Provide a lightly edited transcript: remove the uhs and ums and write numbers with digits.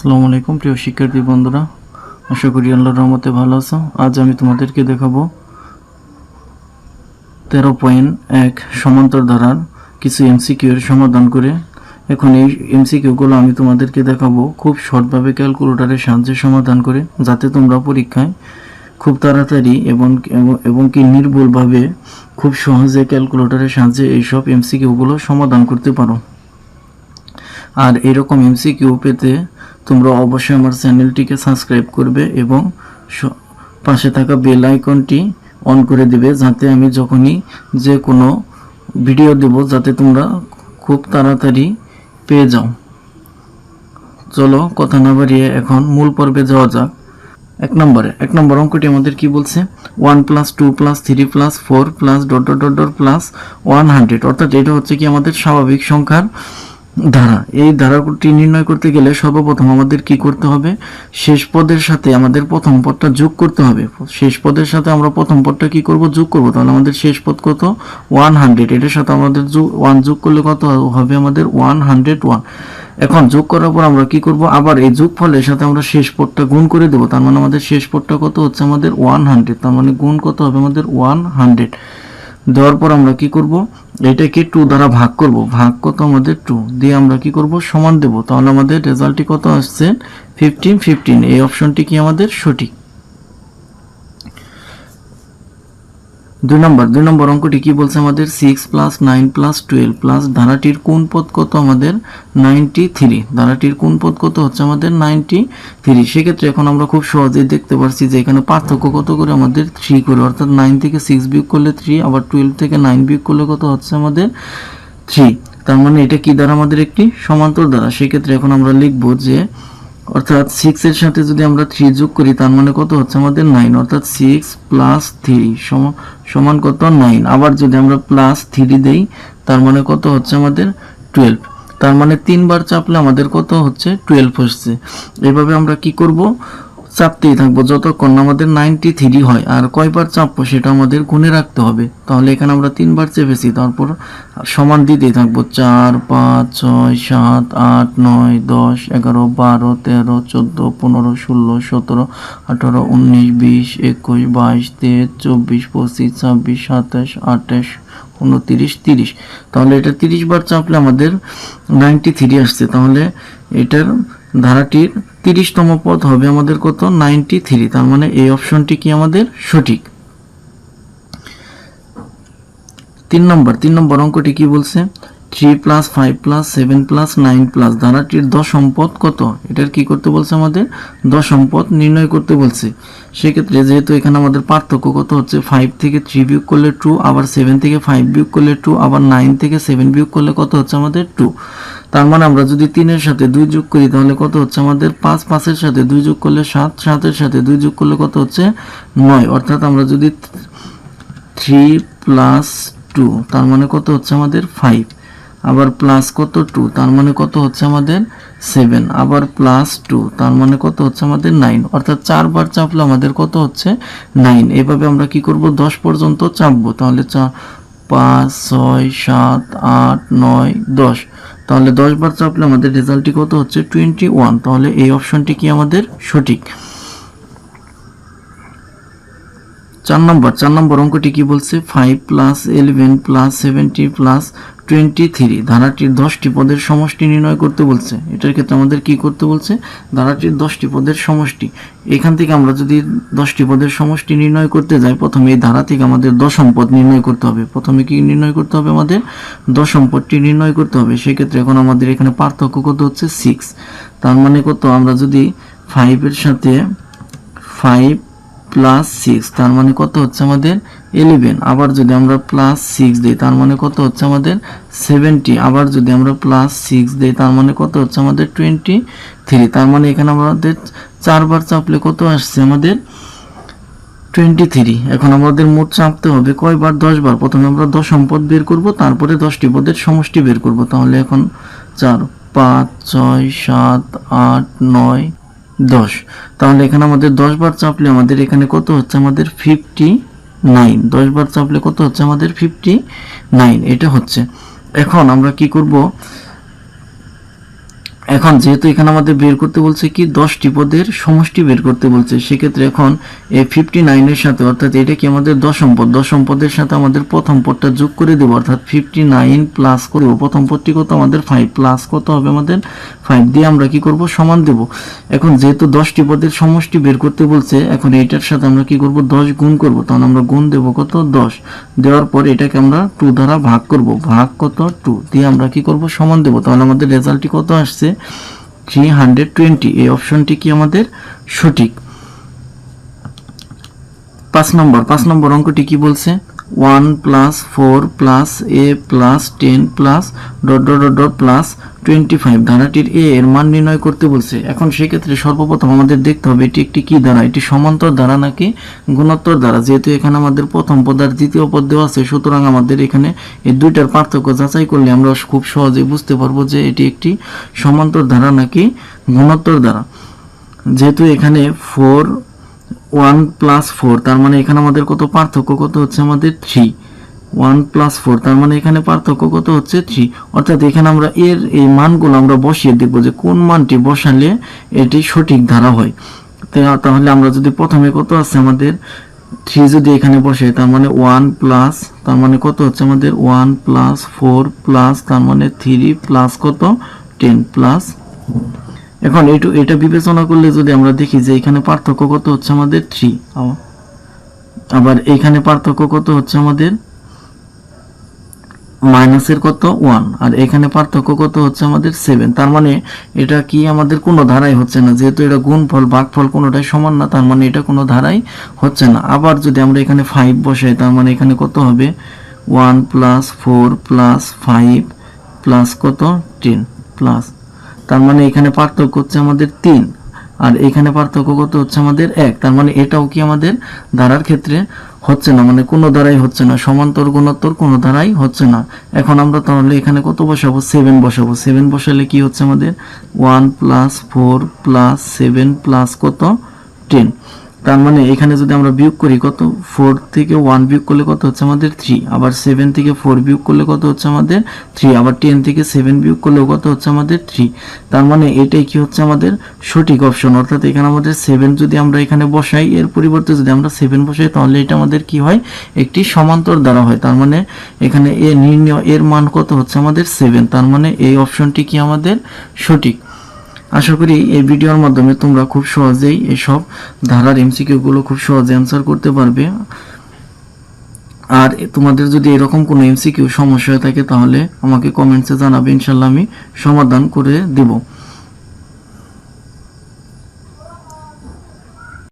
আসসালামু আলাইকুম প্রিয় শিক্ষার্থী বন্ধুরা, আশা করি আল্লাহর রহমতে ভালো আছো। আজ আমি তোমাদেরকে দেখাবো 13.1 সমান্তর ধারার কিছু এমসিকিউ এর সমাধান করে। এখন এই এমসিকিউগুলো আমি তোমাদেরকে দেখাবো খুব শর্টভাবে ক্যালকুলেটরের সাহায্যে সমাধান করে, যাতে তোমরা পরীক্ষায় খুব তাড়াতাড়ি এবং কি নির্ভুলভাবে খুব সহজে ক্যালকুলেটরের সাহায্যে এইসব এমসিকিউগুলো সমাধান করতে পারো। আর এরকম এমসিকিউ পেতে তোমরা অবশ্যই আমার চ্যানেলটিকে সাবস্ক্রাইব করবে এবং পাশে থাকা বেল আইকনটি অন করে দিবে, যাতে আমি যখনই যে কোনো ভিডিও দেব যাতে তোমরা খুব তাড়াতাড়ি পেয়ে যাও। চলো কথা না বাড়িয়ে এখন মূল পর্বে যাওয়া যাক। এক নম্বর অঙ্কটি আমাদের কি বলছে, 1 + 2 + 3 + 4 + ... +100, অর্থাৎ এটা হচ্ছে কি আমাদের স্বাভাবিক সংখ্যার ধারা। এই ধারাটি নির্ণয় করতে গেলে সর্বপ্রথম আমাদের কি করতে হবে, শেষ পদের সাথে আমাদের প্রথম পদটা যোগ করতে হবে। শেষ পদের সাথে আমরা প্রথম পদটা কি করব, যোগ করব। তাহলে আমাদের শেষ পদ কত, 100, এটার সাথে আমাদের 1 যোগ করলে কত হবে, আমাদের 101। এখন যোগ করার পর আমরা কি করব, আবার এই যোগফলের সাথে আমরা শেষ পদটা গুণ করে দেব। তার মানে আমাদের শেষ পদটা কত হচ্ছে, আমাদের 100। তার মানে গুণ কত হবে, আমাদের 100 দেওয়ার পর আমরা কি করব, এটাকে 2 দ্বারা ভাগ করব। ভাগ কত, আমাদের 2 দিয়ে আমরা কি করব, সমান দেব। তাহলে আমাদের রেজাল্টটি কত আসছে, 15। এই অপশনটি কি আমাদের সঠিক। 2 নম্বর অঙ্কটি কি বলছে আমাদের, 6 + 9 + 12 ধারাটির কোন পদ কত, আমাদের 93। ধারাটির কোন পদ কত হচ্ছে, আমাদের 93। সেক্ষেত্রে এখন আমরা খুব সহজেই দেখতে পাচ্ছি যে এখানে পার্থক্য কত করে, আমাদের 3 করে, অর্থাৎ 9 থেকে 6 বিয়োগ করলে 3, আবার 12 থেকে 9 বিয়োগ করলে কত হচ্ছে, আমাদের 3। তার মানে এটা কি দ্বারা, আমাদের একটি সমান্তর দ্বারা। সেক্ষেত্রে এখন আমরা লিখব যে, অর্থাৎ 6 এর সাথে যদি আমরা 3 যোগ করি তার মানে কত হচ্ছে, আমাদের 9, অর্থাৎ 6 + 3 সমান কত, 9। আবার যদি আমরা +3 দেই তার মানে কত হচ্ছে, আমাদের 12। তার মানে 3 বার চাপলে আমাদের কত হচ্ছে, 12 হচ্ছে। এভাবে আমরা কি করব, চাপতেই থাকবো যতক্ষণ না আমাদের 93 হয়। আর কয়বার চাপবো সেটা আমাদের গুণে রাখতে হবে। তাহলে এখানে আমরা 3 বার চেপেছি, তারপর সমান দিতেই থাকবো। 4, 5, 6, 7, 8, 9, 10, 11, 12, 13, 14, 15, 16, 17, 18, 19, 20, 21, 22, 23, 24, 25, 26, 27, 28, 29, 30। তাহলে এটা 30 বার চাপলে আমাদের 93 আসছে। তাহলে এটার ধারাটির 30তম পদ হবে আমাদের কত, 93। তার মানে এই অপশনটি কি আমাদের সঠিক। 3 নম্বর অঙ্কটি কি বলছে, 3 + 5 + 7 + 9 ধারাটির দশম পদ কত। এটার কি করতে বলছে, আমাদের দশম পদ নির্ণয় করতে বলছে। সেক্ষেত্রে যেহেতু এখানে আমাদের পার্থক্য কত হচ্ছে, 5 থেকে 3 বিয়োগ করলে 2, আবার 7 থেকে 5 বিয়োগ করলে 2, আবার 9 থেকে 7 বিয়োগ করলে কত হচ্ছে, আমাদের 2। তার মানে আমরা যদি 3 এর সাথে 2 যোগ করি তাহলে কত হচ্ছে, আমাদের 5, 5 এর সাথে 2 যোগ করলে 7, 7 এর সাথে 2 যোগ করলে কত হচ্ছে, 9। অর্থাৎ আমরা যদি 3 + 2 তার মানে কত হচ্ছে, আমাদের 5, আবার প্লাস কত 2 তার মানে কত হচ্ছে, আমাদের 7, আবার +2 তার মানে কত হচ্ছে, আমাদের 9। অর্থাৎ 4 বার চাপলে আমাদের কত হচ্ছে, 9। এভাবে আমরা কি করব, 10 পর্যন্ত চাপবো। তাহলে 4, 5, 6, 7, 8, 9, 10। তাহলে 10 বার চাপলে আমাদের রেজাল্টটি কত হচ্ছে, 21। তাহলে এই অপশনটি কি আমাদের সঠিক। 4 নম্বর অঙ্কটি কি বলছে, 5 + 11 + 70 + 23 ধারাটির 10টি পদের সমষ্টি নির্ণয় করতে বলছে। এটার ক্ষেত্রে আমাদের কি করতে বলছে, ধারাটির 10টি পদের সমষ্টি। এখান থেকে আমরা যদি 10টি পদের সমষ্টি নির্ণয় করতে যাই, প্রথমে এই ধারা থেকে আমাদের দশম পদ নির্ণয় করতে হবে। প্রথমে কি নির্ণয় করতে হবে, আমাদের দশম পদটি নির্ণয় করতে হবে। সেক্ষেত্রে এখন আমাদের এখানে পার্থক্য কত হচ্ছে, 6। তার মানে কত, আমরা যদি 5 এর সাথে 5 + 6 তার মানে কত হচ্ছে, আমাদের 11। আবার যদি আমরা +6 দিই তার মানে কত হচ্ছে, আমাদের 70। আবার যদি আমরা +6 দিই তার মানে কত হচ্ছে, আমাদের 23। তার মানে এখানে আমাদের 4 বার চাপলে কত আসছে, আমাদের 23। এখন আমাদের মোট চাপতে হবে কয়বার, 10 বার। প্রথমে আমরা দশম পদ বের করব, তারপরে 10টি পদের সমষ্টি বের করব। তাহলে এখন 4, 5, 6, 7, 8, 9, 10। তাহলে এখানে আমাদের 10 বার চাপলে আমাদের এখানে কত হচ্ছে, আমাদের 59। 10 বার চাপলে কত হচ্ছে, আমাদের 59 এটা হচ্ছে। এখন আমরা কি করব, এখন যেহেতু এখানে আমাদের বের করতে বলছে কি 10টি পদের সমষ্টি বের করতে বলছে, সেক্ষেত্রে এখন এই 59 এর সাথে, অর্থাৎ এটা কি আমাদের দশম পদের সাথে আমাদের প্রথম পদটা যোগ করে দেব, অর্থাৎ 59 প্লাস করব প্রথম পদটি কত আমাদের 5 প্লাস কত হবে আমাদের 5 দিয়ে আমরা কি করব সমান দেব। এখন যেহেতু 10টি পদের সমষ্টি বের করতে বলছে, এখন এইটার সাথে আমরা কি করব 10 গুণ করব, তখন আমরা গুণ দেব কত 10, দেওয়ার পর এটাকে আমরা 2 দ্বারা ভাগ করব, ভাগ কত 2 দিয়ে আমরা কি করব সমান দেব। তাহলে আমাদের রেজাল্টটি কত আসছে 320। এই অপশনটি কি আমাদের সঠিক। 5 নম্বর অঙ্কটি কি বলছে 1 plus 4 plus a plus 10 plus dot dot dot dot plus 25 ধারাটির a এর মান নির্ণয় করতে বলছে। এখন সেক্ষেত্রে সর্বপ্রথম আমাদের দেখতে হবে এটি একটি কি ধারা, এটি সমান্তর ধারা নাকি গুণোত্তর ধারা। যেহেতু এখানে আমাদের প্রথম পদ আর দ্বিতীয় পদ দেওয়া আছে, সুতরাং আমাদের এখানে এই দুইটার পার্থক্য যাচাই করলে আমরা খুব সহজেই বুঝতে পারবো যে এটি একটি সমান্তর ধারা নাকি গুণোত্তর ধারা। যেহেতু এখানে 1 প্লাস 4, তার মানে এখানে আমাদের কত পার্থক্য কত হচ্ছে আমাদের 3। 1 প্লাস 4 তার মানে এখানে পার্থক্য কত হচ্ছে 3, অর্থাৎ এখানে আমরা এর এই মানগুলো আমরা বসিয়ে দেখব যে কোন মানটি বসালে এটি সঠিক ধারা হয়। তাহলে আমরা যদি প্রথমে কত আছে আমাদের 3 যদি এখানে বসে, তার মানে 1 প্লাস, তার মানে কত হচ্ছে আমাদের 1 প্লাস 4 প্লাস তার মানে 3 প্লাস কত 10 প্লাস। এখন এটা বিবেচনা করলে যদি আমরা দেখি যে এখানে পার্থক্য কত হচ্ছে আমাদের 3, আবার এখানে পার্থক্য কত হচ্ছে আমাদের মাইনাসের কত 1, আর এখানে পার্থক্য কত হচ্ছে আমাদের 7। তার মানে এটা কি আমাদের কোনো ধারাই হচ্ছে না, যেহেতু এটা গুণফল ভাগফল কোনোটাই সমান না, তার মানে এটা কোনো ধারাই হচ্ছে না। আবার যদি আমরা এখানে 5 বসাই, তার মানে এখানে কত হবে 1 প্লাস 4 প্লাস 5 প্লাস কত 10 প্লাস, তার মানে এখানে পার্থক্য হচ্ছে আমাদের 3, আর এখানে পার্থক্য কত হচ্ছে আমাদের 1। তার মানে এটাও কি আমাদের ধারার ক্ষেত্রে হচ্ছে না, মানে কোনো ধারাই হচ্ছে না, সমান্তর গুণোত্তর কোনো ধারাই হচ্ছে না। এখন আমরা তাহলে এখানে কত বসাবো 7 বসাবো। 7 বসালে কি হচ্ছে আমাদের 1 প্লাস 4 প্লাস 7 প্লাস কত 10। তার মানে এখানে যদি আমরা বিয়োগ করি কত 4 থেকে 1 বিয়োগ করলে কত হচ্ছে আমাদের 3, আবার 7 থেকে 4 বিয়োগ করলে কত হচ্ছে আমাদের 3, আবার 10 থেকে 7 বিয়োগ করলে কত হচ্ছে আমাদের 3। তার মানে এটাই কি হচ্ছে আমাদের সঠিক অপশন, অর্থাৎ এখানে আমাদের 7 যদি আমরা এখানে বসাই, এর পরিবর্তে যদি আমরা 7 বসাই, তাহলে এটা আমাদের কি হয় একটি সমান্তর দ্বারা হয়। তার মানে এখানে এ নির্ণয় এর মান কত হচ্ছে আমাদের 7, তার মানে এই অপশনটি কি আমাদের সঠিক। আশা করি এই ভিডিওর মাধ্যমে তোমরা খুব সহজেই এসব ধারার এমসিকিউ গুলো খুব সহজে অ্যান্সার করতে পারবে। আর তোমাদের যদি এরকম কোনো এমসিকিউ সমস্যা হয়ে থাকে, তাহলে আমাকে কমেন্টসে জানাবে, ইনশাল্লাহ আমি সমাধান করে দেব।